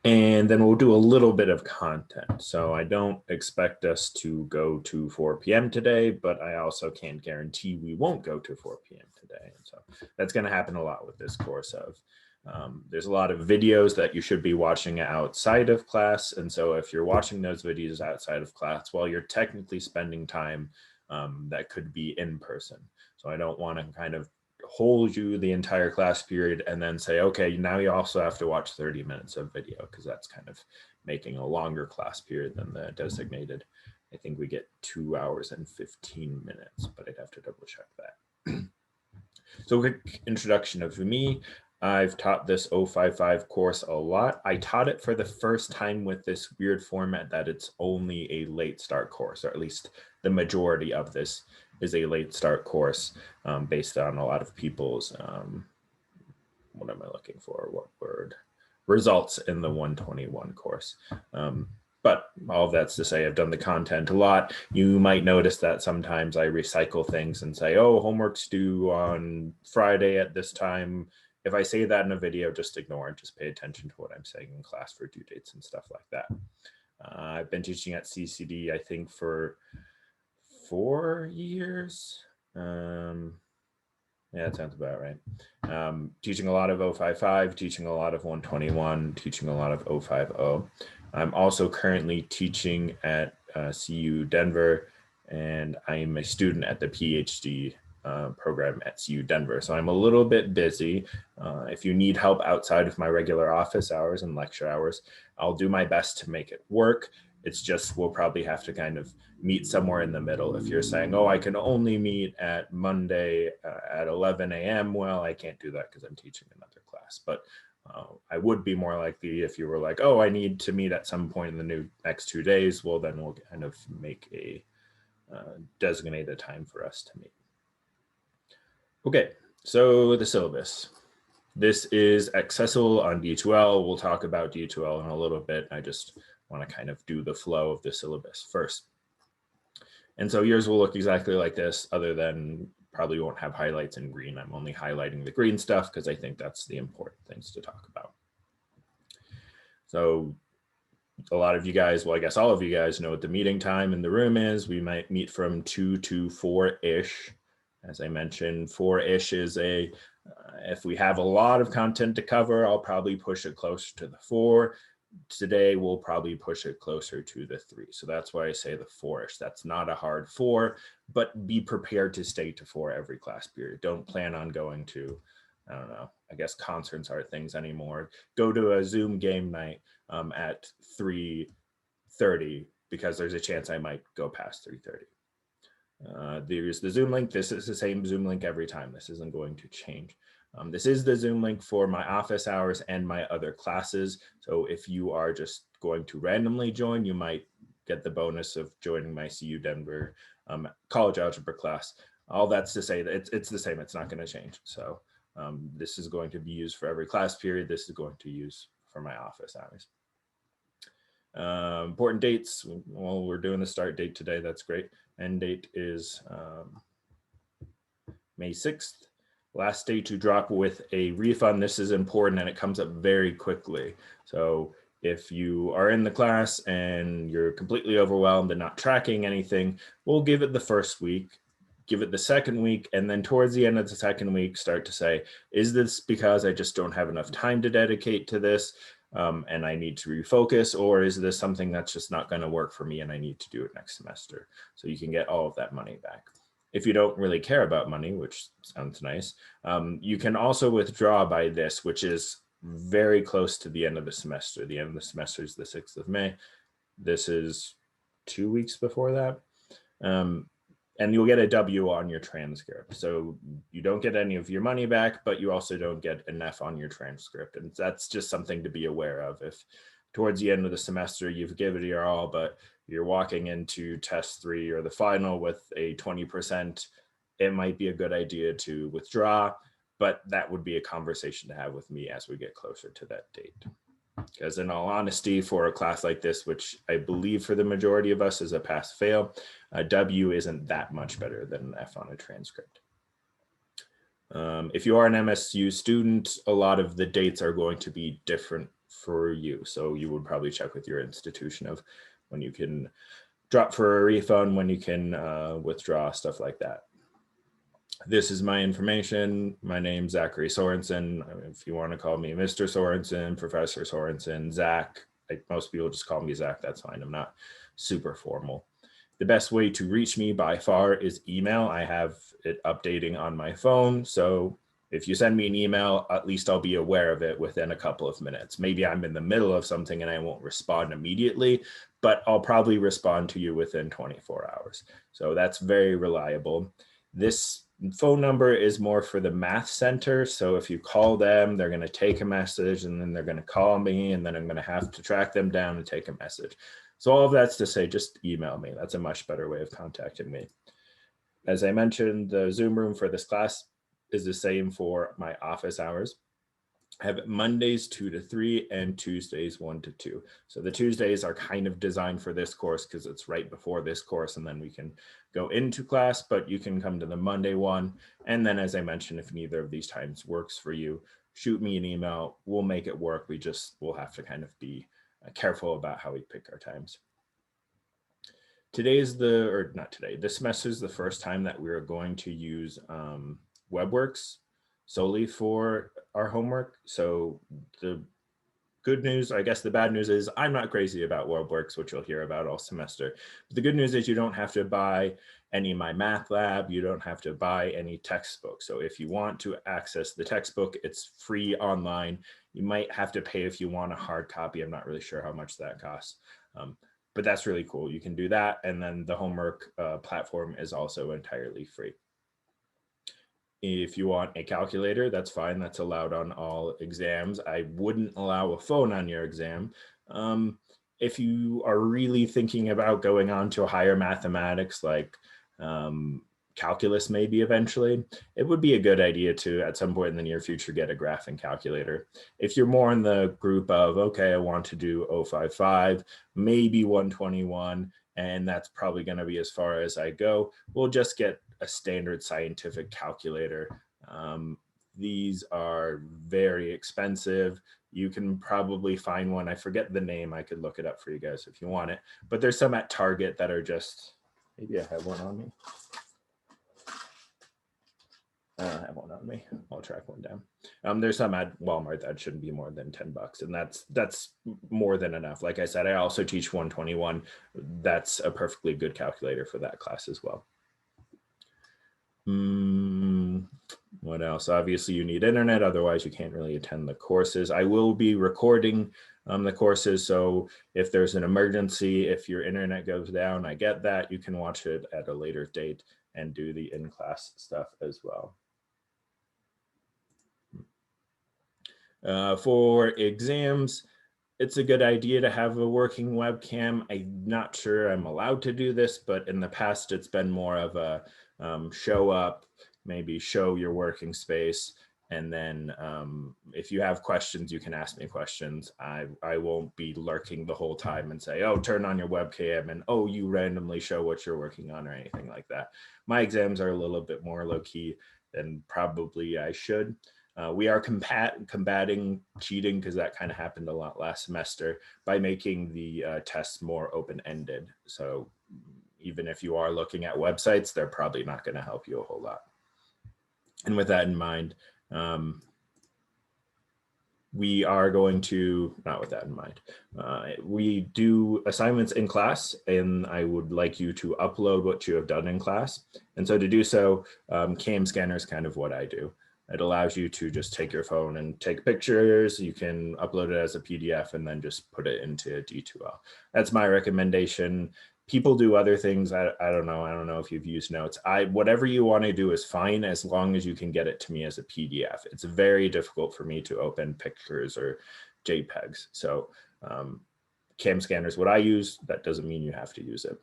And then we'll do a little bit of content. So I don't expect us to go to 4 p.m. today, but I also can't guarantee we won't go to 4 p.m. today. And so that's going to happen a lot with this course of there's a lot of videos that you should be watching outside of class. And so if you're watching those videos outside of class, well, you're technically spending time that could be in person. So I don't want to kind of hold you the entire class period and then say, okay, now you also have to watch 30 minutes of video, because that's kind of making a longer class period than the designated. I think we get 2 hours and 15 minutes, but I'd have to double check that. So a quick introduction of me. I've taught this 055 course a lot. I taught it for the first time with this weird format that it's only a late start course, or at least the majority of this is a late start course based on a lot of people's, what am I looking for? What word? Results in the 121 course. But all of that's to say, I've done the content a lot. You might notice that sometimes I recycle things and say, oh, homework's due on Friday at this time. If I say that in a video, just ignore it. Just pay attention to what I'm saying in class for due dates and stuff like that. I've been teaching at CCD, I think, for 4 years. Yeah, that sounds about right. Teaching a lot of 055, teaching a lot of 121, teaching a lot of 050. I'm also currently teaching at CU Denver, and I'm a student at the PhD program at CU Denver. So I'm a little bit busy. If you need help outside of my regular office hours and lecture hours, I'll do my best to make it work. It's just we'll probably have to kind of meet somewhere in the middle. If you're saying, oh, I can only meet at Monday at 11 a.m., well, I can't do that because I'm teaching another class. But I would be more likely if you were like, oh, I need to meet at some point in the next 2 days. Well, then we'll kind of make a designated time for us to meet. Okay, so the syllabus. This is accessible on D2L. We'll talk about D2L in a little bit. I just want to kind of do the flow of the syllabus first. And so yours will look exactly like this, other than probably won't have highlights in green. I'm only highlighting the green stuff because I think that's the important things to talk about. So a lot of you guys, well, I guess all of you guys know what the meeting time in the room is. We might meet from 2 to 4-ish. As I mentioned, 4-ish is if we have a lot of content to cover, I'll probably push it closer to the 4. Today, we'll probably push it closer to the 3. So that's why I say the 4-ish. That's not a hard 4, but be prepared to stay to 4 every class period. Don't plan on going to, I don't know, I guess concerts aren't things anymore. Go to a Zoom game night at 3:30 because there's a chance I might go past 3:30. There's the Zoom link. This is the same Zoom link every time. This isn't going to change. This is the Zoom link for my office hours and my other classes. So if you are just going to randomly join, you might get the bonus of joining my CU Denver college algebra class. All that's to say that it's the same. It's not going to change. So this is going to be used for every class period. This is going to use for my office hours. Important dates. Well, we're doing the start date today. That's great. End date is May 6th. Last day to drop with a refund. This is important and it comes up very quickly. So if you are in the class and you're completely overwhelmed and not tracking anything, we'll give it the first week, give it the second week, and then towards the end of the second week, start to say, is this because I just don't have enough time to dedicate to this and I need to refocus, or is this something that's just not going to work for me and I need to do it next semester? So you can get all of that money back. If you don't really care about money, which sounds nice, you can also withdraw by this, which is very close to the end of the semester. The end of the semester is the 6th of May. This is 2 weeks before that. And you'll get a W on your transcript. So you don't get any of your money back, but you also don't get an F on your transcript. And that's just something to be aware of. If towards the end of the semester, you've given it your all, but you're walking into test 3 or the final with a 20%, it might be a good idea to withdraw, but that would be a conversation to have with me as we get closer to that date. Because in all honesty, for a class like this, which I believe for the majority of us is a pass-fail, a W isn't that much better than an F on a transcript. If you are an MSU student, a lot of the dates are going to be different for you. So you would probably check with your institution of when you can drop for a refund, when you can withdraw, stuff like that. This is my information. My name's Zachary Sorensen. If you want to call me Mr. Sorensen, Professor Sorensen, Zach, most people just call me Zach. That's fine. I'm not super formal. The best way to reach me by far is email. I have it updating on my phone. So if you send me an email, at least I'll be aware of it within a couple of minutes. Maybe I'm in the middle of something and I won't respond immediately, but I'll probably respond to you within 24 hours. So that's very reliable. This phone number is more for the math center. So if you call them, they're going to take a message and then they're going to call me and then I'm going to have to track them down and take a message. So all of that's to say, just email me. That's a much better way of contacting me. As I mentioned, the Zoom room for this class is the same for my office hours. I have Mondays 2 to 3 and Tuesdays 1 to 2. So the Tuesdays are kind of designed for this course because it's right before this course and then we can go into class, but you can come to the Monday one. And then as I mentioned, if neither of these times works for you, shoot me an email. We'll make it work. We'll have to kind of be careful about how we pick our times. This semester is the first time that we're going to use WebWorks solely for our homework. So the good news, I guess the bad news is I'm not crazy about WebWorks, which you'll hear about all semester. But the good news is you don't have to buy any MyMathLab. You don't have to buy any textbook. So if you want to access the textbook, it's free online. You might have to pay if you want a hard copy. I'm not really sure how much that costs. But that's really cool. You can do that. And then the homework platform is also entirely free. If you want a calculator, that's fine. That's allowed on all exams. I wouldn't allow a phone on your exam. If you are really thinking about going on to a higher mathematics like calculus maybe eventually, it would be a good idea to at some point in the near future get a graphing calculator. If you're more in the group of, okay, I want to do 055, maybe 121, and that's probably going to be as far as I go, we'll just get a standard scientific calculator. These are very expensive. You can probably find one. I forget the name. I could look it up for you guys if you want it. But there's some at Target that are just, maybe I have one on me. I don't have one on me. I'll track one down. There's some at Walmart that shouldn't be more than $10, and that's more than enough. Like I said, I also teach 121. That's a perfectly good calculator for that class as well. What else? Obviously, you need internet. Otherwise, you can't really attend the courses. I will be recording the courses. So if there's an emergency, if your internet goes down, I get that. You can watch it at a later date and do the in-class stuff as well. For exams, it's a good idea to have a working webcam. I'm not sure I'm allowed to do this, but in the past, it's been more of a show up, maybe show your working space. And then if you have questions, you can ask me questions. I won't be lurking the whole time and say, oh, turn on your webcam and, oh, you randomly show what you're working on or anything like that. My exams are a little bit more low key than probably I should. We are combating cheating because that kind of happened a lot last semester by making the tests more open-ended. So even if you are looking at websites, they're probably not going to help you a whole lot. And with that in mind, we are going to, not with that in mind, we do assignments in class, and I would like you to upload what you have done in class. And so to do so, Cam Scanner is kind of what I do. It allows you to just take your phone and take pictures. You can upload it as a PDF and then just put it into D2L. That's my recommendation. People do other things. I don't know. I don't know if you've used Notes. Whatever you want to do is fine as long as you can get it to me as a PDF. It's very difficult for me to open pictures or JPEGs. So Cam Scanner is what I use. That doesn't mean you have to use it.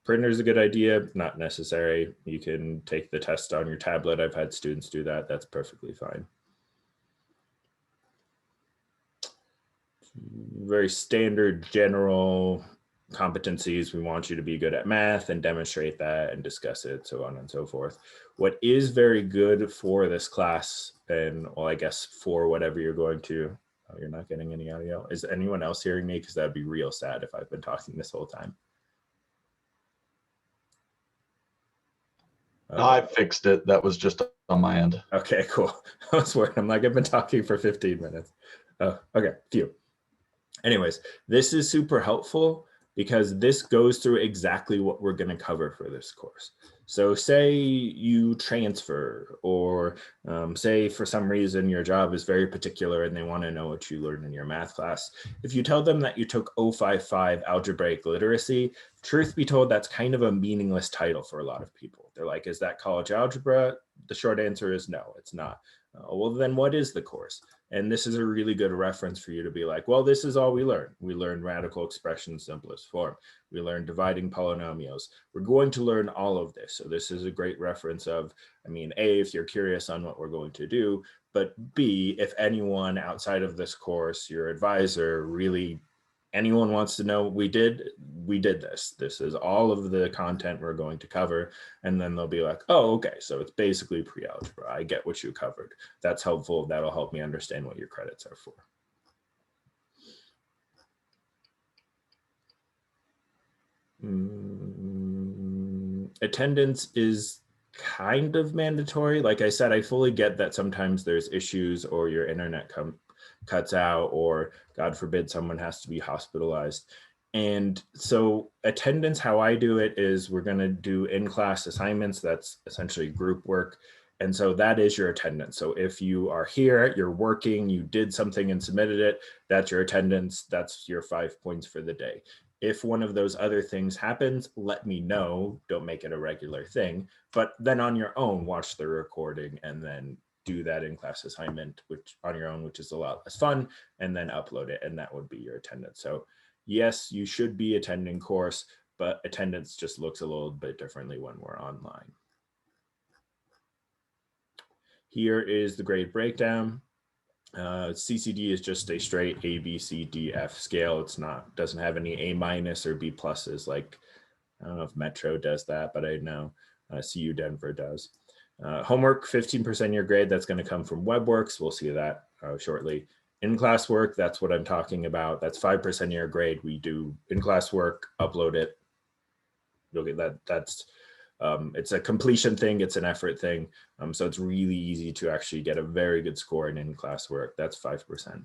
Printer is a good idea, not necessary. You can take the test on your tablet. I've had students do that. That's perfectly fine. Very standard general competencies. We want you to be good at math and demonstrate that and discuss it, so on and so forth. What is very good for this class, and well, I guess for whatever you're going to, oh, you're not getting any audio. Is anyone else hearing me? Because that'd be real sad if I've been talking this whole time. I fixed it. That was just on my end. Okay, cool. I was worried. I'm like, I've been talking for 15 minutes. Oh, okay, phew. Anyways, this is super helpful because this goes through exactly what we're going to cover for this course. So say you transfer, or say for some reason your job is very particular and they want to know what you learned in your math class. If you tell them that you took 055 algebraic literacy, truth be told, that's kind of a meaningless title for a lot of people. They're like, is that college algebra? The short answer is no, it's not. Well, then what is the course? And this is a really good reference for you to be like, well, this is all we learned. We learned radical expression simplest form. We learned dividing polynomials. We're going to learn all of this. So this is a great reference of, I mean, A, if you're curious on what we're going to do, but B, if anyone outside of this course, your advisor, really anyone wants to know, we did this. This is all of the content we're going to cover. And then they'll be like, oh, okay, so it's basically pre-algebra. I get what you covered. That's helpful. That'll help me understand what your credits are for. Attendance is kind of mandatory. Like I said, I fully get that sometimes there's issues or your internet cuts out, or God forbid someone has to be hospitalized. And so attendance, how I do it is we're going to do in-class assignments. That's essentially group work. And so that is your attendance. So if you are here, you're working, you did something and submitted it, that's your attendance. That's your 5 points for the day. If one of those other things happens, let me know. Don't make it a regular thing. But then on your own, watch the recording and then do that in-class assignment, which on your own, which is a lot less fun, and then upload it, and that would be your attendance. So yes, you should be attending course, but attendance just looks a little bit differently when we're online. Here is the grade breakdown. CCD is just a straight A, B, C, D, F scale. It's not, doesn't have any A minus or B pluses. Like, I don't know if Metro does that, but I know CU Denver does. Homework, 15% your grade. That's going to come from WebWorks. We'll see that shortly. In-class work, that's what I'm talking about. That's 5% your grade. We do in-class work, upload it. You'll get that. That's it's a completion thing. It's an effort thing. So it's really easy to actually get a very good score in in-class work. That's 5%.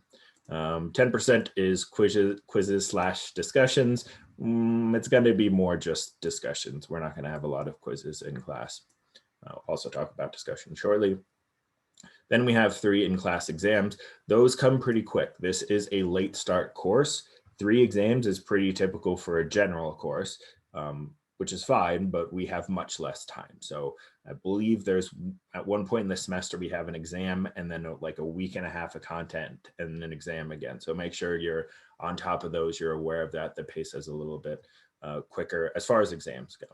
10% is quizzes / discussions. It's going to be more just discussions. We're not going to have a lot of quizzes in class. I'll also talk about discussion shortly. Then we have 3 in-class exams. Those come pretty quick. This is a late start course. 3 exams is pretty typical for a general course, which is fine, but we have much less time. So I believe there's at one point in the semester, we have an exam and then like a week and a half of content and an exam again. So make sure you're on top of those. You're aware of that. The pace is a little bit quicker as far as exams go.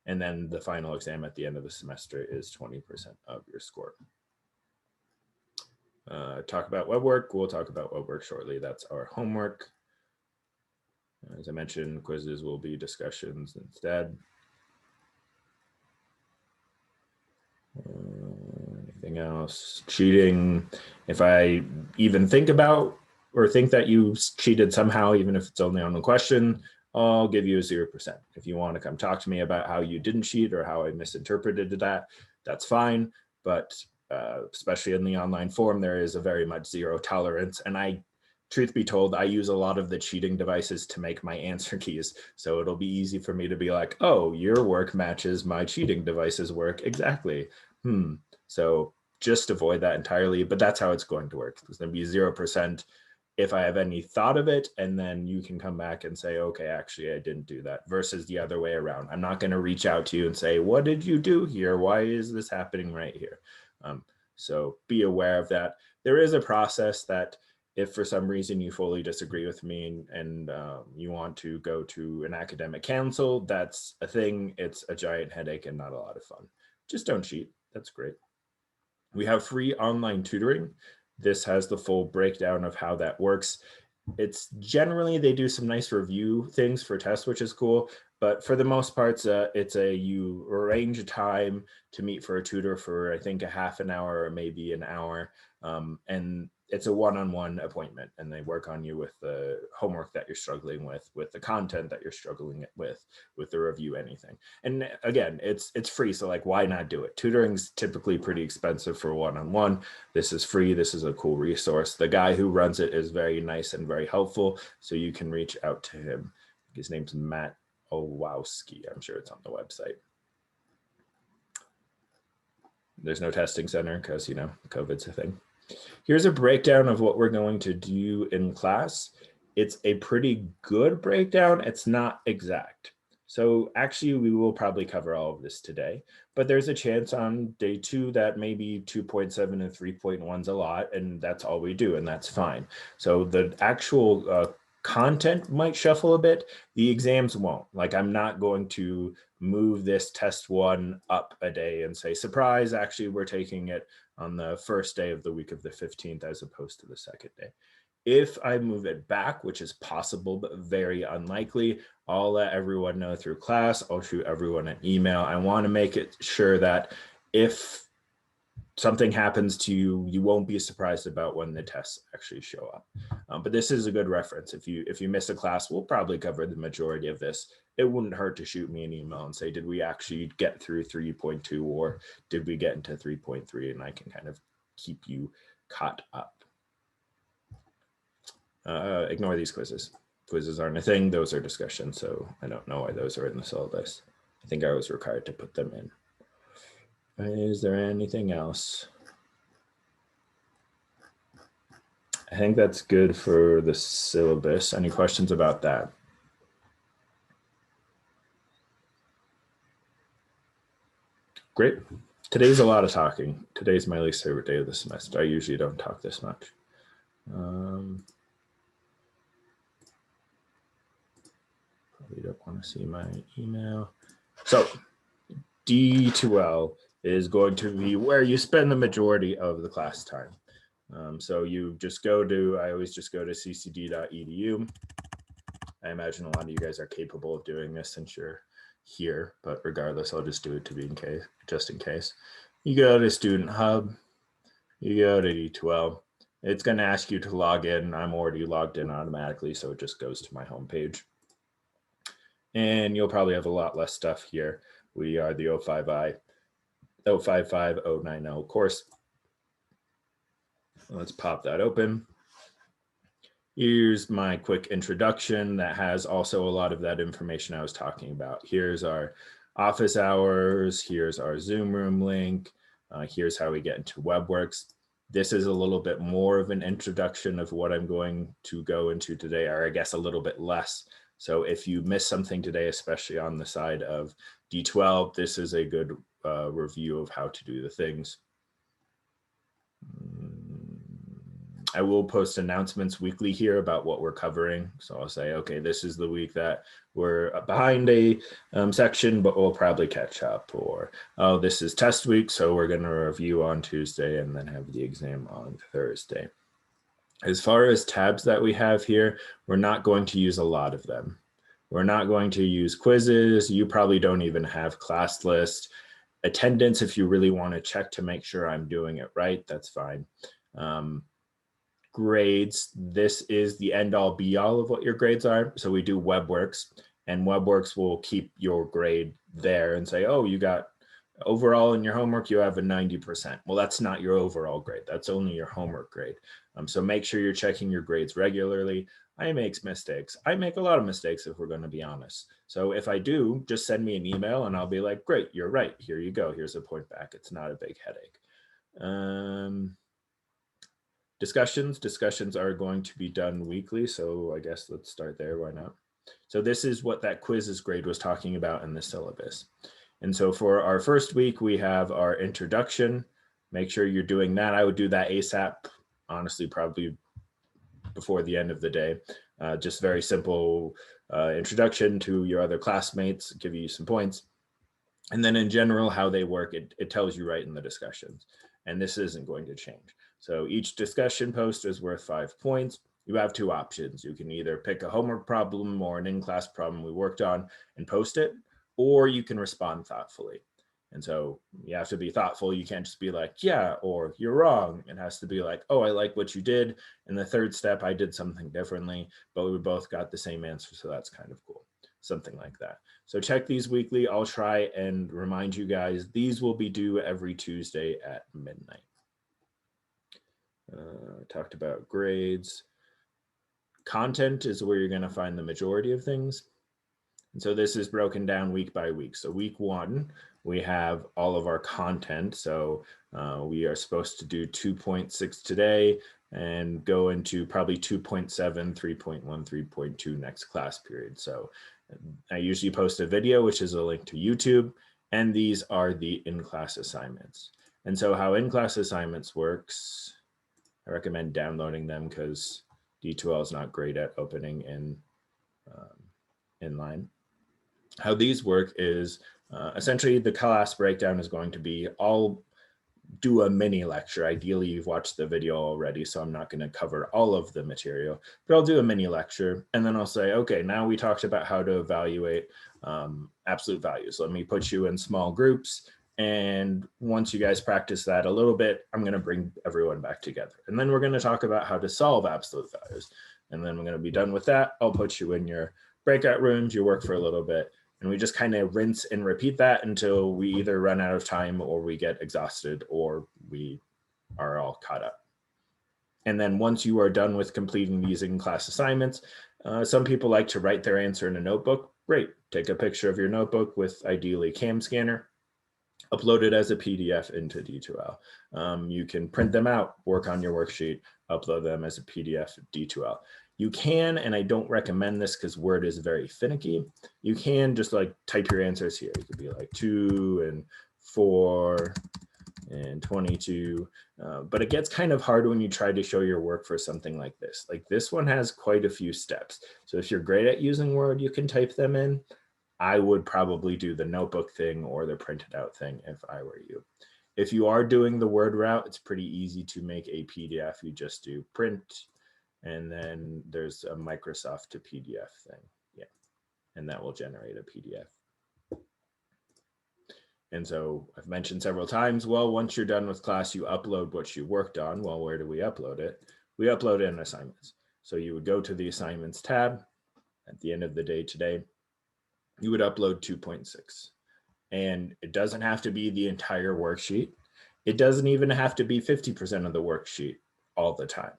And then the final exam at the end of the semester is 20% of your score. Talk about web work. We'll talk about web work shortly. That's our homework. As I mentioned, quizzes will be discussions instead. Anything else? Cheating. If I even think about or think that you cheated somehow, even if it's only on the question, I'll give you a 0%. If you want to come talk to me about how you didn't cheat or how I misinterpreted that, that's fine. But especially in the online form, there is a very much zero tolerance. And truth be told, I use a lot of the cheating devices to make my answer keys. So it'll be easy for me to be like, oh, your work matches my cheating device's work exactly. So just avoid that entirely, but that's how it's going to work. There's going to be 0% if I have any thought of it, and then you can come back and say, okay, actually, I didn't do that, versus the other way around. I'm not going to reach out to you and say, what did you do here? Why is this happening right here? So be aware of that. There is a process that if for some reason you fully disagree with me and you want to go to an academic council, that's a thing. It's a giant headache and not a lot of fun. Just don't cheat. That's great. We have free online tutoring. This has the full breakdown of how that works. it's generally they do some nice review things for tests, which is cool. But for the most part, you arrange a time to meet for a tutor for I think a half an hour or maybe an hour, and it's a one-on-one appointment, and they work on you with the homework that you're struggling with the content that you're struggling with the review, anything. And again, it's free, so like why not do it? Tutoring's typically pretty expensive for one-on-one. This is free. This is a cool resource. The guy who runs it is very nice and very helpful, so you can reach out to him. His name's Matt Owowski. I'm sure it's on the website. There's no testing center because, COVID's a thing. Here's a breakdown of what we're going to do in class. It's a pretty good breakdown. It's not exact. So actually, we will probably cover all of this today, but there's a chance on day 2 that maybe 2.7 and 3.1's a lot, and that's all we do, and that's fine. So the actual content might shuffle a bit. The exams won't. Like, I'm not going to move this test 1 up a day and say, surprise, actually, we're taking it on the first day of the week of the 15th as opposed to the second day. If I move it back, which is possible, but very unlikely, I'll let everyone know through class. I'll shoot everyone an email. I want to make it sure that if something happens to you, you won't be surprised about when the tests actually show up. But this is a good reference. If you miss a class, we'll probably cover the majority of this. It wouldn't hurt to shoot me an email and say, did we actually get through 3.2 or did we get into 3.3? And I can kind of keep you caught up. Ignore these quizzes. Quizzes aren't a thing. Those are discussions. So I don't know why those are in the syllabus. I think I was required to put them in. Is there anything else? I think that's good for the syllabus. Any questions about that? Great. Today's a lot of talking. Today's my least favorite day of the semester. I usually don't talk this much. Probably don't want to see my email. So D2L is going to be where you spend the majority of the class time. So you just I always just go to ccd.edu. I imagine a lot of you guys are capable of doing this since you're here, but regardless, I'll just do it just in case. You go to Student Hub, you go to D2L. It's going to ask you to log in. I'm already logged in automatically, so it just goes to my homepage. And you'll probably have a lot less stuff here. We are the 055090 course. Let's pop that open. Here's my quick introduction that has also a lot of that information I was talking about. Here's our office hours. Here's our Zoom room link. Here's how we get into WebWorks. This is a little bit more of an introduction of what I'm going to go into today, or I guess a little bit less. So if you miss something today, especially on the side of D12, this is a good review of how to do the things. I will post announcements weekly here about what we're covering. So I'll say, okay, this is the week that we're behind a section, but we'll probably catch up. Or, oh, this is test week, so we're going to review on Tuesday and then have the exam on Thursday. As far as tabs that we have here, we're not going to use a lot of them. We're not going to use quizzes. You probably don't even have class list. Attendance, if you really want to check to make sure I'm doing it right, that's fine. Grades, this is the end all be all of what your grades are. So we do WebWorks, and WebWorks will keep your grade there and say, oh, you got overall in your homework, you have a 90%. Well, that's not your overall grade. That's only your homework grade. So make sure you're checking your grades regularly. I make mistakes. I make a lot of mistakes if we're going to be honest. So if I do, just send me an email and I'll be like, great, you're right. Here you go. Here's a point back. It's not a big headache. Discussions are going to be done weekly. So I guess let's start there. Why not? So this is what that quizzes grade was talking about in the syllabus. And so for our first week, we have our introduction. Make sure you're doing that. I would do that ASAP, honestly, probably before the end of the day. Just very simple introduction to your other classmates, give you some points. And then in general, how they work, it tells you right in the discussions. And this isn't going to change. So each discussion post is worth 5 points. you have two options. You can either pick a homework problem or an in-class problem we worked on and post it, or you can respond thoughtfully. And so you have to be thoughtful. You can't just be like, yeah, or you're wrong. It has to be like, oh, I like what you did. And the third step, I did something differently, but we both got the same answer. So that's kind of cool. Something like that. So check these weekly. I'll try and remind you guys, these will be due every Tuesday at midnight. Talked about grades. Content is where you're going to find the majority of things. And so this is broken down week by week. So week 1, we have all of our content. So we are supposed to do 2.6 today and go into probably 2.7, 3.1, 3.2 next class period. So I usually post a video, which is a link to YouTube, and these are the in-class assignments. And so how in-class assignments works, I recommend downloading them because D2L is not great at opening in inline. How these work is essentially the class breakdown is going to be, I'll do a mini lecture. Ideally, you've watched the video already, so I'm not going to cover all of the material, but I'll do a mini lecture. And then I'll say, okay, now we talked about how to evaluate absolute values. Let me put you in small groups. And once you guys practice that a little bit, I'm going to bring everyone back together. And then we're going to talk about how to solve absolute values. And then we're going to be done with that. I'll put you in your breakout rooms, you work for a little bit. And we just kind of rinse and repeat that until we either run out of time or we get exhausted or we are all caught up. And then once you are done with completing these in-class assignments, some people like to write their answer in a notebook. Great, take a picture of your notebook with ideally CAM scanner, upload it as a PDF into D2L. You can print them out, work on your worksheet, upload them as a PDF D2L. You can, and I don't recommend this because Word is very finicky, you can just like type your answers here. You could be like 2 and 4 and 22, but it gets kind of hard when you try to show your work for something like this. Like this one has quite a few steps. So if you're great at using Word, you can type them in. I would probably do the notebook thing or the printed out thing if I were you. If you are doing the Word route, it's pretty easy to make a PDF. You just do print, and then there's a Microsoft to PDF thing. Yeah, and that will generate a PDF. And so I've mentioned several times, well, once you're done with class, you upload what you worked on. Well, where do we upload it? We upload it in assignments. So you would go to the assignments tab at the end of the day today. You would upload 2.6. And it doesn't have to be the entire worksheet. It doesn't even have to be 50% of the worksheet all the time.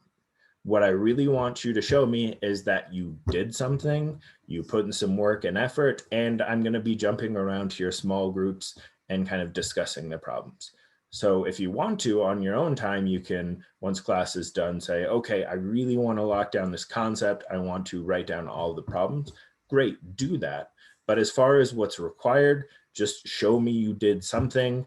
What I really want you to show me is that you did something, you put in some work and effort, and I'm going to be jumping around to your small groups and kind of discussing the problems. So if you want to, on your own time, you can, once class is done, say, okay, I really want to lock down this concept. I want to write down all the problems. Great, do that. But as far as what's required, just show me you did something.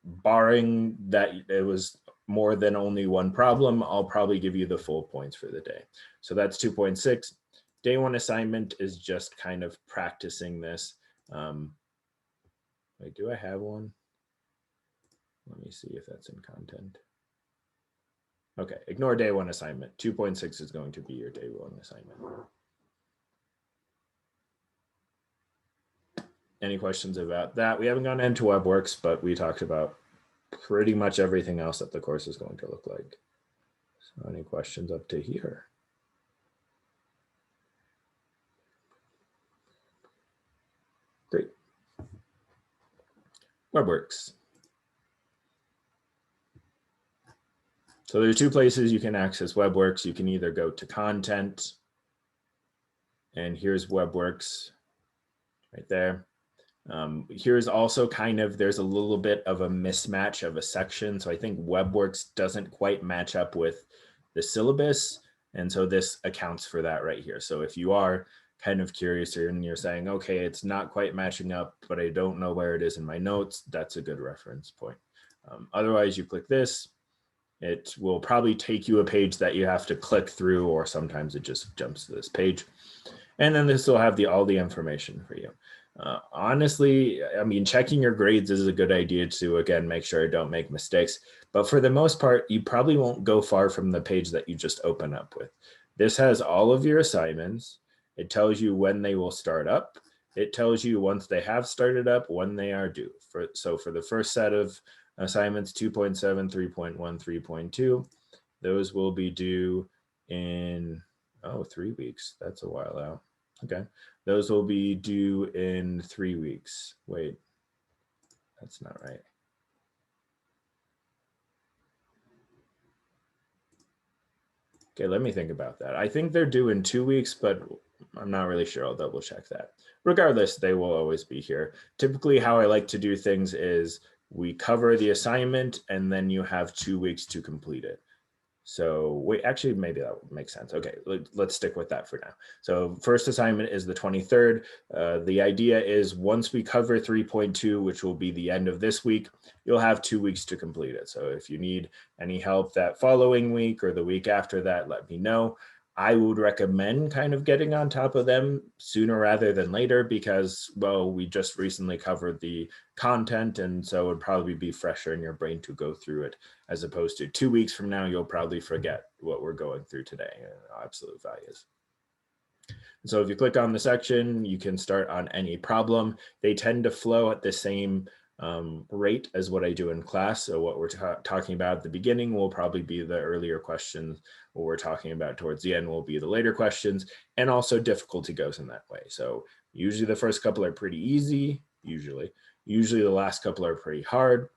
Barring that it was more than only one problem, I'll probably give you the full points for the day. So that's 2.6. Day 1 assignment is just kind of practicing this. Wait, do I have one? Let me see if that's in content. Okay, ignore day 1 assignment. 2.6 is going to be your day 1 assignment. Any questions about that? We haven't gone into WebWorks, but we talked about pretty much everything else that the course is going to look like. So any questions up to here? Great. WebWorks. So there's 2 places you can access WebWorks. You can either go to content, and here's WebWorks right there. Here's also kind of, there's a little bit of a mismatch of a section. So I think WebWorks doesn't quite match up with the syllabus. And so this accounts for that right here. So if you are kind of curious and you're saying, okay, it's not quite matching up, but I don't know where it is in my notes, that's a good reference point. Otherwise, you click this, it will probably take you a page that you have to click through, or sometimes it just jumps to this page. And then this will have all the information for you. Honestly, I mean, checking your grades is a good idea to, again, make sure I don't make mistakes. But for the most part, you probably won't go far from the page that you just open up with. This has all of your assignments. It tells you when they will start up. It tells you once they have started up, when they are due. So for the first set of assignments, 2.7, 3.1, 3.2, those will be due in, 3 weeks. That's a while out. Okay. Those will be due in 3 weeks. Wait, that's not right. Okay, let me think about that. I think they're due in 2 weeks, but I'm not really sure. I'll double check that. Regardless, they will always be here. Typically, how I like to do things is we cover the assignment and then you have 2 weeks to complete it. So wait, actually, maybe that would make sense. Okay, let's stick with that for now. So first assignment is the 23rd. The idea is once we cover 3.2, which will be the end of this week, you'll have 2 weeks to complete it. So if you need any help that following week or the week after that, let me know. I would recommend kind of getting on top of them sooner rather than later because, well, we just recently covered the content, and so it would probably be fresher in your brain to go through it, as opposed to 2 weeks from now, you'll probably forget what we're going through today, absolute values. So if you click on the section, you can start on any problem. They tend to flow at the same rate as what I do in class. So what we're talking about at the beginning will probably be the earlier questions. What we're talking about towards the end will be the later questions, and also difficulty goes in that way. So usually the first couple are pretty easy, usually the last couple are pretty hard,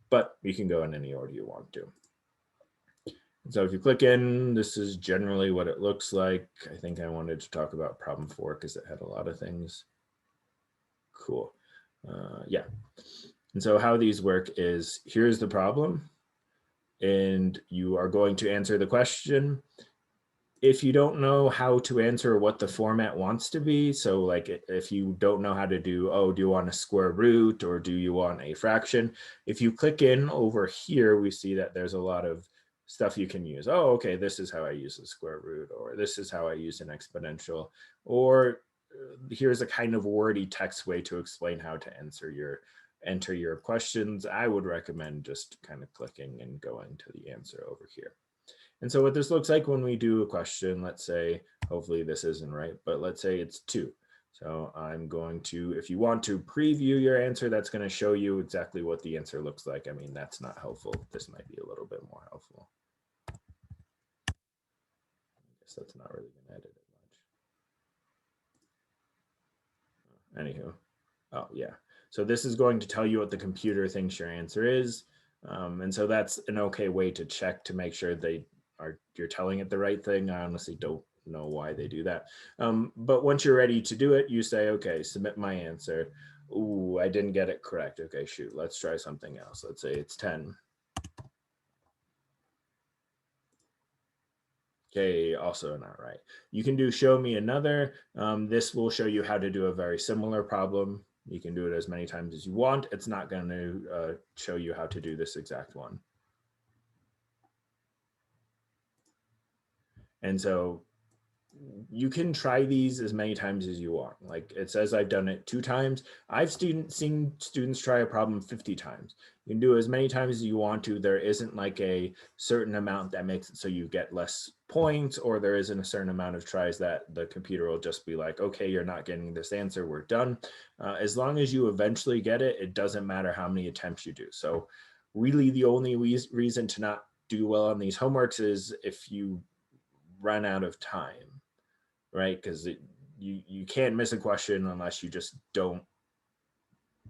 but you can go in any order you want to. So if you click in, this is generally what it looks like. I think I wanted to talk about problem 4 because it had a lot of things. Cool. Yeah. And so how these work is, here's the problem, and you are going to answer the question. If you don't know how to answer what the format wants to be, so like if you don't know how to do, do you want a square root or do you want a fraction? If you click in over here, we see that there's a lot of stuff you can use. Oh, okay, this is how I use a square root, or this is how I use an exponential, or here's a kind of wordy text way to explain how to enter your questions. I would recommend just kind of clicking and going to the answer over here. And so what this looks like when we do a question, let's say, hopefully this isn't right, but let's say it's 2. So I'm going to, if you want to preview your answer, that's going to show you exactly what the answer looks like. I mean, that's not helpful. This might be a little bit more helpful. I guess that's not really going to edit it much. Anywho, oh yeah. So this is going to tell you what the computer thinks your answer is. And so that's an okay way to check to make sure you're telling it the right thing. I honestly don't know why they do that. But once you're ready to do it, you say, okay, submit my answer. Ooh, I didn't get it correct. Okay, shoot, let's try something else. Let's say it's 10. Okay, also not right. You can do show me another. This will show you how to do a very similar problem. You can do it as many times as you want. It's not going to show you how to do this exact one. And so you can try these as many times as you want. Like it says I've done it 2 times. I've seen students try a problem 50 times. You can do it as many times as you want to. There isn't like a certain amount that makes it so you get less points, or there isn't a certain amount of tries that the computer will just be like, okay, you're not getting this answer, we're done. As long as you eventually get it, it doesn't matter how many attempts you do. So really the only reason to not do well on these homeworks is if you run out of time. Right? Because you can't miss a question unless you just don't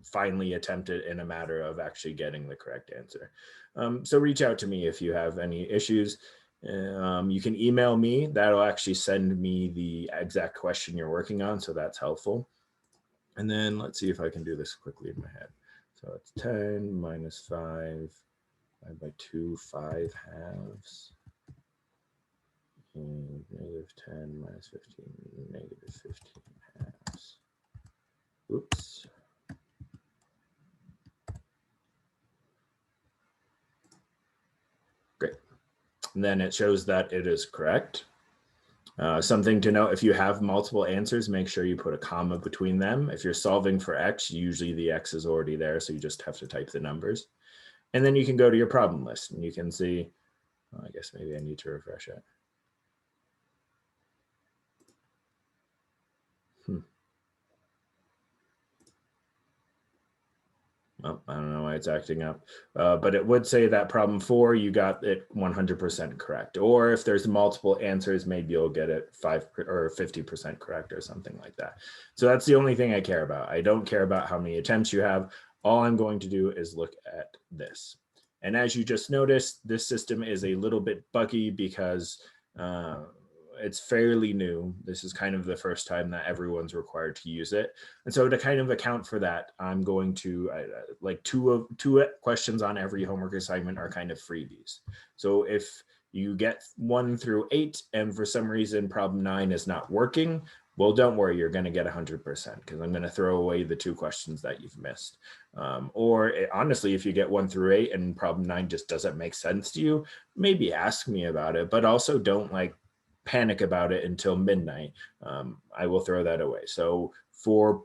finally attempt it in a matter of actually getting the correct answer. So reach out to me if you have any issues. You can email me. That'll actually send me the exact question you're working on, so that's helpful. And then let's see if I can do this quickly in my head. So it's 10 minus 5 by 2, 5 halves. Negative 10 minus 15, negative 15 halves. Oops. Great. And then it shows that it is correct. Something to note, if you have multiple answers, make sure you put a comma between them. If you're solving for X, usually the X is already there, so you just have to type the numbers. And then you can go to your problem list and you can see, I guess maybe I need to refresh it. Well, I don't know why it's acting up, but it would say that problem 4, you got it 100% correct. Or if there's multiple answers, maybe you'll get it 5 or 50% correct or something like that. So that's the only thing I care about. I don't care about how many attempts you have. All I'm going to do is look at this. And as you just noticed, this system is a little bit buggy because it's fairly new. This is kind of the first time that everyone's required to use it. And so to kind of account for that, I'm going to like two questions on every homework assignment are kind of freebies. So if you get 1 through 8 and for some reason problem 9 is not working, well, don't worry, you're going to get 100% because I'm going to throw away the 2 questions that you've missed. Honestly, if you get 1 through 8 and problem 9 just doesn't make sense to you, maybe ask me about it, but also don't like panic about it until midnight. I will throw that away. So for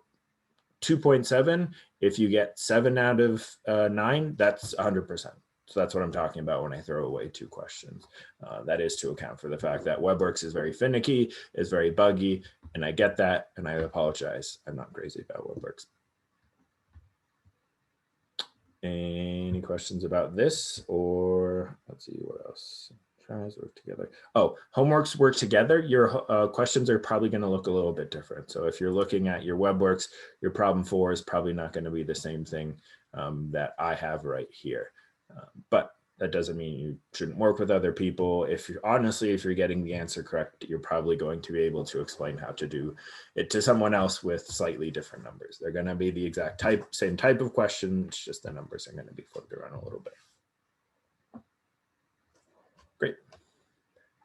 2.7, if you get 7 out of 9, that's 100%. So that's what I'm talking about when I throw away 2 questions. That is to account for the fact that WebWorks is very finicky, is very buggy, and I get that, and I apologize. I'm not crazy about WebWorks. Any questions about this? Or let's see what else. Tries work together. Oh, homeworks work together. Your questions are probably going to look a little bit different. So if you're looking at your WebWorks, your problem 4 is probably not going to be the same thing that I have right here. But that doesn't mean you shouldn't work with other people. If you're getting the answer correct, you're probably going to be able to explain how to do it to someone else with slightly different numbers. They're going to be the exact same type of question. It's just the numbers are going to be flipped around a little bit. Great.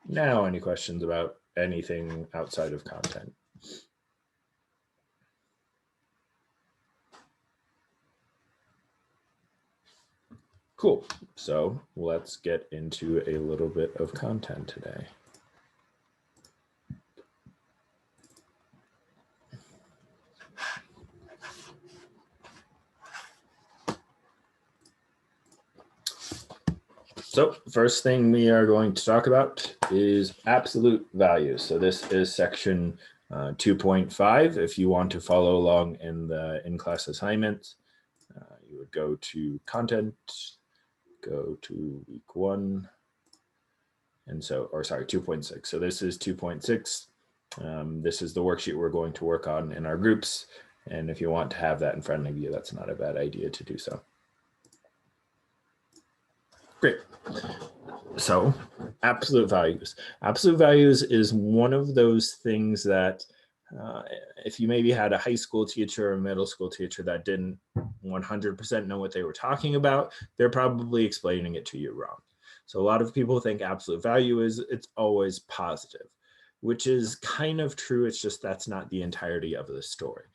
Now, any questions about anything outside of content? Cool. So let's get into a little bit of content today. So first thing we are going to talk about is absolute values. So this is section 2.5. If you want to follow along in the in-class assignments, you would go to content, go to week 1, and so, or sorry, 2.6. So this is 2.6. This is the worksheet we're going to work on in our groups. And if you want to have that in front of you, that's not a bad idea to do so. Great. So absolute values. Absolute values is one of those things that if you maybe had a high school teacher or a middle school teacher that didn't 100% know what they were talking about, they're probably explaining it to you wrong. So a lot of people think absolute value is it's always positive, which is kind of true. It's just that's not the entirety of the story.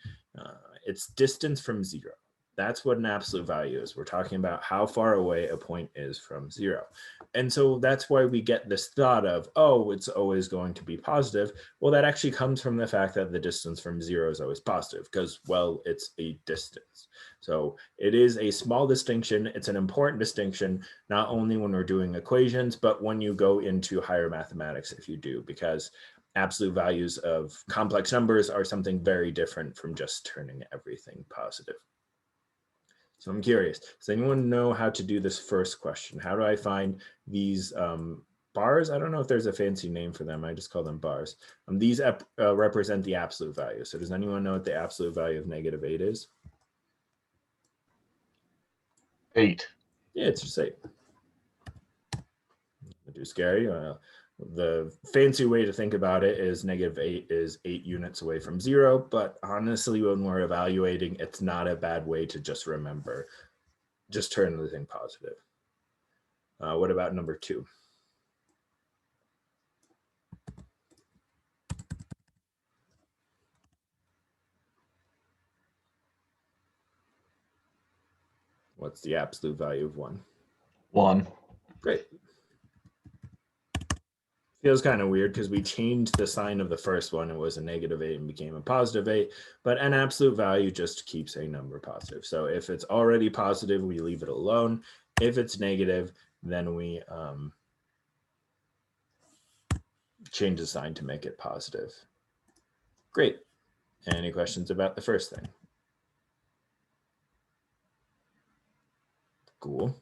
It's distance from 0. That's what an absolute value is. We're talking about how far away a point is from 0. And so that's why we get this thought of, oh, it's always going to be positive. Well, that actually comes from the fact that the distance from 0 is always positive because, well, it's a distance. So it is a small distinction. It's an important distinction, not only when we're doing equations, but when you go into higher mathematics, if you do, because absolute values of complex numbers are something very different from just turning everything positive. So I'm curious, does anyone know how to do this first question? How do I find these bars? I don't know if there's a fancy name for them. I just call them bars. These represent the absolute value. So does anyone know what the absolute value of -8 is? 8. Yeah, it's just 8. Too scary. The fancy way to think about it is -8 is 8 units away from 0. But honestly, when we're evaluating, it's not a bad way to just remember. Just turn the thing positive. What about number 2? What's the absolute value of 1? 1. Great. Feels kind of weird because we changed the sign of the first one. It was a -8 and became a +8, but an absolute value just keeps a number positive. So if it's already positive, we leave it alone. If it's negative, then we change the sign to make it positive. Great. Any questions about the first thing? Cool.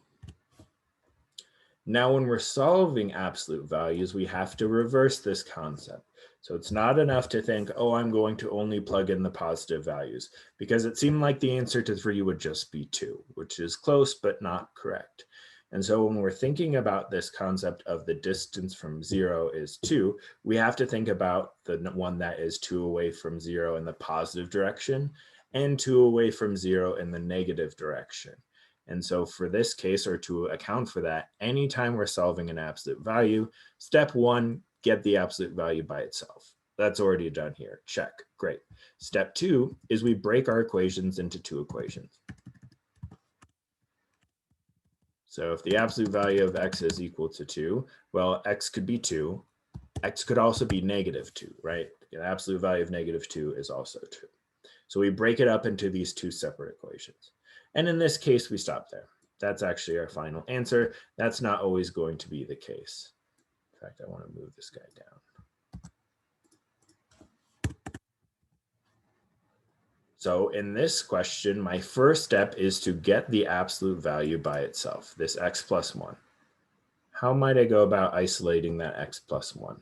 Now, when we're solving absolute values, we have to reverse this concept. So it's not enough to think, oh, I'm going to only plug in the positive values, because it seemed like the answer to 3 would just be 2, which is close, but not correct. And so when we're thinking about this concept of the distance from 0 is 2, we have to think about the one that is 2 away from 0 in the positive direction and 2 away from 0 in the negative direction. And so for this case, or to account for that, anytime we're solving an absolute value, step 1, get the absolute value by itself. That's already done here. Check. Great. Step 2 is we break our equations into 2 equations. So if the absolute value of x is equal to 2, well, x could be 2. X could also be negative 2, right? The absolute value of negative 2 is also 2. So we break it up into these 2 separate equations. And in this case, we stop there. That's actually our final answer. That's not always going to be the case. In fact, I want to move this guy down. So in this question, my first step is to get the absolute value by itself, this x plus 1. How might I go about isolating that x plus 1?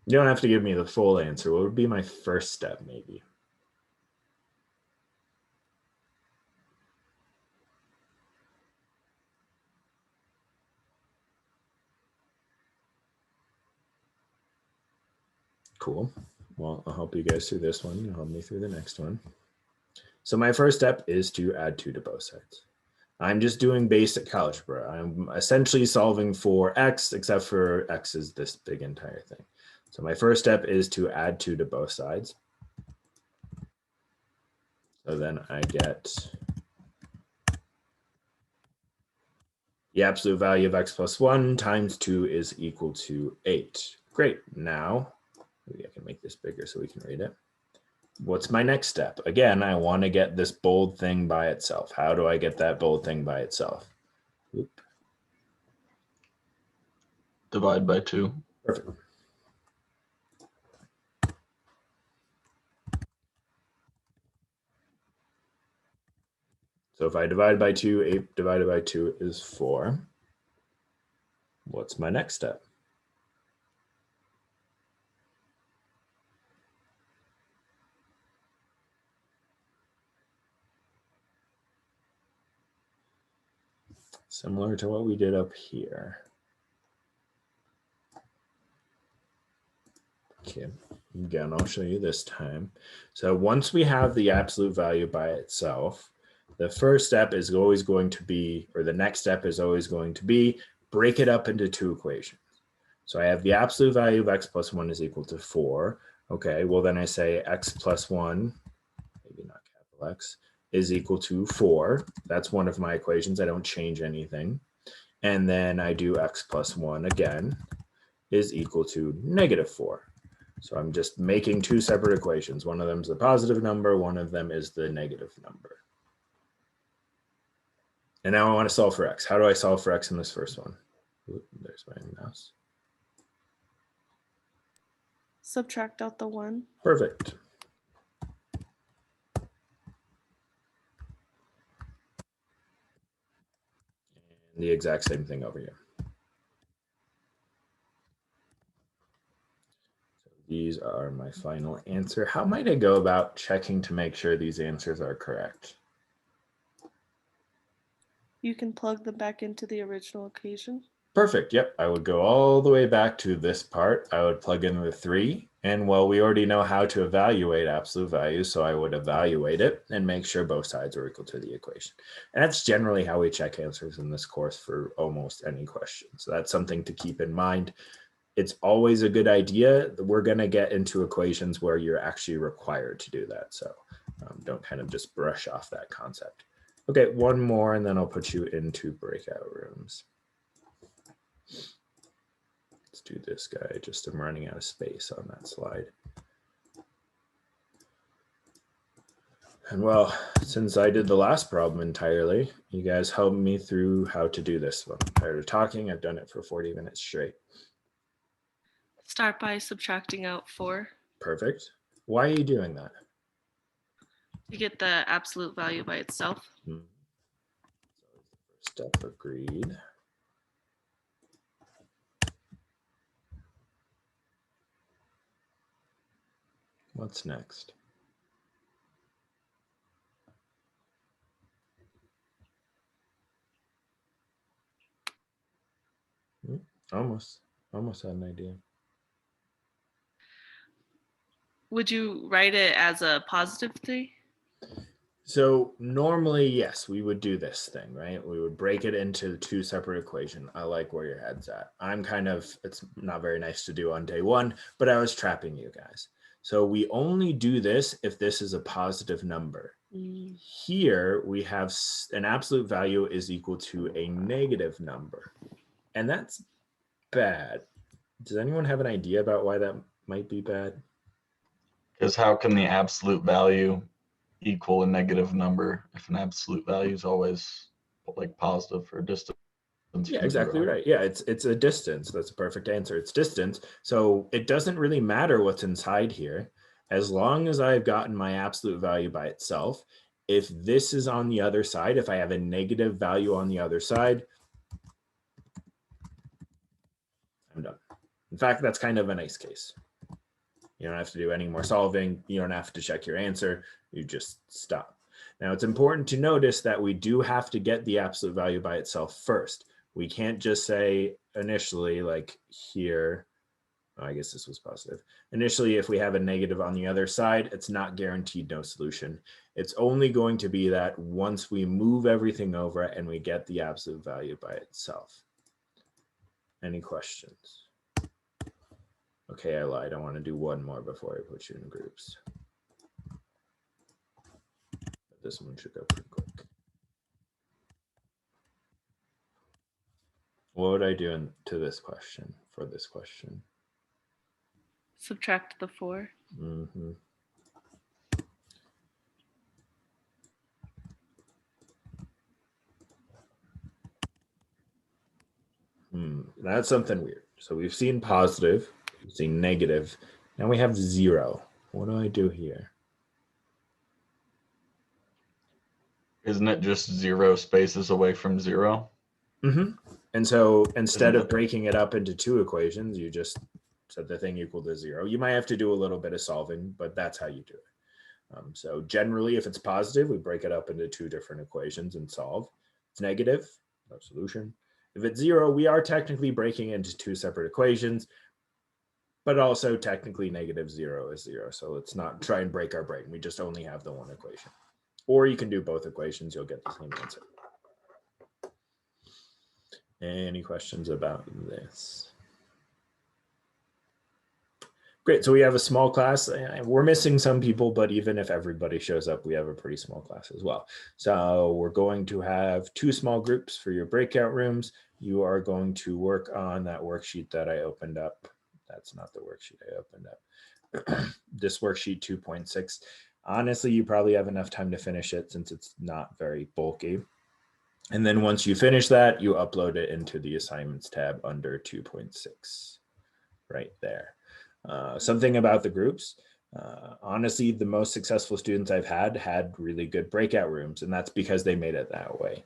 You don't have to give me the full answer. What would be my first step, maybe? Cool. Well, I'll help you guys through this one. You'll help me through the next one. So my first step is to add 2 to both sides. I'm just doing basic algebra. I'm essentially solving for x, except for x is this big entire thing. So my first step is to add 2 to both sides. So then I get the absolute value of x plus 1 times 2 is equal to 8. Great. Now, maybe I can make this bigger so we can read it. What's my next step? Again, I want to get this bold thing by itself. How do I get that bold thing by itself? Oop. Divide by 2. Perfect. So if I divide by 2, 8 divided by 2 is 4. What's my next step? Similar to what we did up here. Okay, again, I'll show you this time. So once we have the absolute value by itself, the first step is always going to be, or the next step is always going to be, break it up into 2 equations. So I have the absolute value of x plus 1 is equal to 4. Okay, well then I say x plus 1, maybe not capital X, is equal to 4. That's one of my equations. I don't change anything. And then I do x plus 1 again is equal to negative 4. So I'm just making 2 separate equations. One of them is the positive number. One of them is the negative number. And now I want to solve for x. How do I solve for x in this first one? Ooh, there's my mouse. Subtract out the 1. Perfect. And the exact same thing over here. So these are my final answer. How might I go about checking to make sure these answers are correct? You can plug them back into the original equation. Perfect. Yep. I would go all the way back to this part. I would plug in the 3. And well, we already know how to evaluate absolute values. So I would evaluate it and make sure both sides are equal to the equation. And that's generally how we check answers in this course for almost any question. So that's something to keep in mind. It's always a good idea. We're going to get into equations where you're actually required to do that. So don't kind of just brush off that concept. Okay, one more, and then I'll put you into breakout rooms. Let's do this guy. Just I'm running out of space on that slide. And well, since I did the last problem entirely, you guys helped me through how to do this one. I'm tired of talking. I've done it for 40 minutes straight. Start by subtracting out 4 Perfect. Why are you doing that? to get the absolute value by itself. Hmm. Step agreed. What's next? Almost had an idea. Would you write it as a positive thing? So normally, yes, we would do this thing, right? We would break it into two separate equations. I like where your head's at. It's not very nice to do on day one, but I was trapping you guys. So we only do this if this is a positive number. Here we have an absolute value is equal to a negative number. And that's bad. Does anyone have an idea about why that might be bad? Because how can the absolute value equal a negative number if an absolute value is always like positive or distance? Yeah, from exactly zero? right. Yeah, it's a distance. That's a perfect answer. It's distance. So it doesn't really matter what's inside here. As long as I've gotten my absolute value by itself, if this is on the other side, if I have a negative value on the other side, I'm done. In fact, that's kind of a nice case. You don't have to do any more solving. You don't have to check your answer. You just stop. Now, it's important to notice that we do have to get the absolute value by itself first. We can't just say initially, like here, I guess this was positive. Initially, if we have a negative on the other side, it's not guaranteed no solution. It's only going to be that once we move everything over and we get the absolute value by itself. Any questions? Okay, I lied. I want to do one more before I put you in groups. But this one should go pretty quick. What would I do to this question for this question? Subtract the 4. Mm-hmm. That's something weird. So we've seen positive, we've seen negative. Now we have 0. What do I do here? Isn't it just 0 spaces away from 0? Mm-hmm. And so instead Isn't of breaking it up into two equations, you just set the thing equal to 0. You might have to do a little bit of solving, but that's how you do it. So generally, if it's positive, we break it up into two different equations and solve. If it's negative, no solution. If it's 0, we are technically breaking into two separate equations, but also technically negative 0 is 0. So let's not try and break our brain. We just only have the one equation. Or you can do both equations, you'll get the same answer. Any questions about this? Great, so we have a small class. We're missing some people, but even if everybody shows up, we have a pretty small class as well. So we're going to have 2 small groups for your breakout rooms. You are going to work on that worksheet that I opened up. That's not the worksheet I opened up. This worksheet 2.6. Honestly, you probably have enough time to finish it since it's not very bulky. And then once you finish that, you upload it into the assignments tab under 2.6 right there. Something about the groups. Honestly, the most successful students I've had really good breakout rooms, and that's because they made it that way.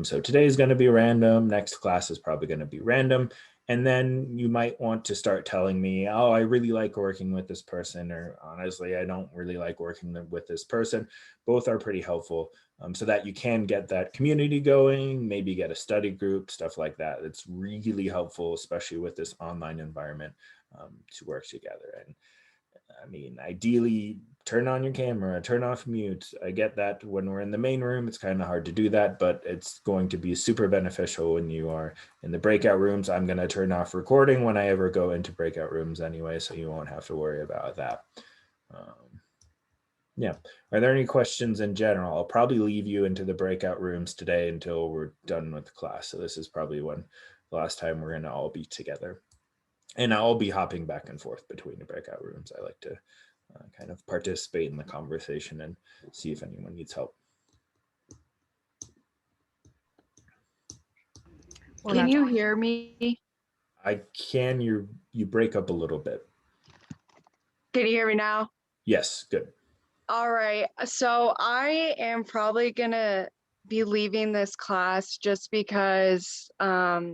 So today is going to be random. Next class is probably going to be random. And then you might want to start telling me, oh, I really like working with this person, or honestly, I don't really like working with this person. Both are pretty helpful so that you can get that community going, maybe get a study group, stuff like that. It's really helpful, especially with this online environment to work together. And I mean, ideally, turn on your camera, turn off mute. I get that when we're in the main room, it's kind of hard to do that, but it's going to be super beneficial when you are in the breakout rooms. I'm going to turn off recording when I ever go into breakout rooms anyway, so you won't have to worry about that. Yeah. Are there any questions in general? I'll probably leave you into the breakout rooms today until we're done with the class. So this is probably the last time we're going to all be together. And I'll be hopping back and forth between the breakout rooms. I like to kind of participate in the conversation and see if anyone needs help. Well, Can that's you awesome. hear me? I can, you break up a little bit. Can you hear me now? Yes, good. All right. So I am probably gonna be leaving this class just because